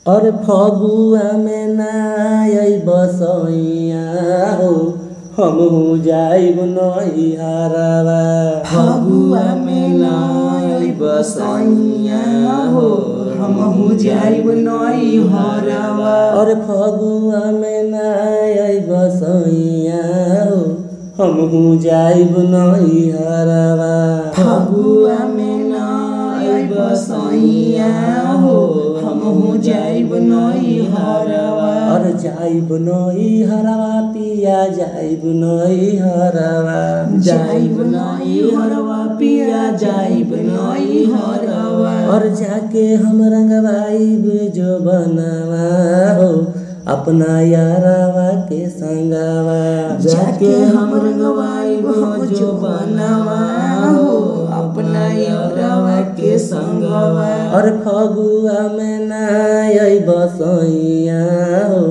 और फगुआ में नाई बसैया हो हमहू जाइब नैहरवा। फगुआ में नाई बसैया हो हमहू जाइब नैहरवा। और फगुआ में नाई बसैया हो हमहू जाइब नैहरवा। फगुआ में नाई बसैया हो हमहू जाइब नैहरवा। और जाइब नैहरवा पिया जाइब नैहरवा। जाइब नैहरवा पिया जाइब नैहरवा। और जाके हम रंगवाइब जो बनवा हो अपना यारवा के संगवा। जाके हम रंगवाइब जो बनवा हो अपना यारवा के संगवा। और फगुआ में नाई बसैया हो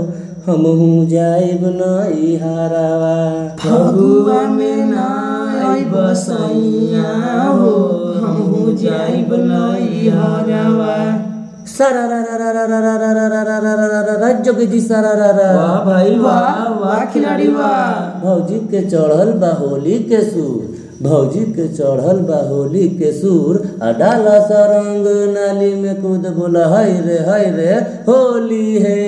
हमहू जाइब नैहरवा। फगुआ में नाई बसैया हो हमहू जाइब नैहरवा। जोगी जी वाह भाई वाह वाह खिलाड़ी वाह। भौजी के चढ़ल बा होली के सुर भौजी के चढ़ल बा होली के सुर डाला सरंग नाली में कूद बोला हाय रे होली है।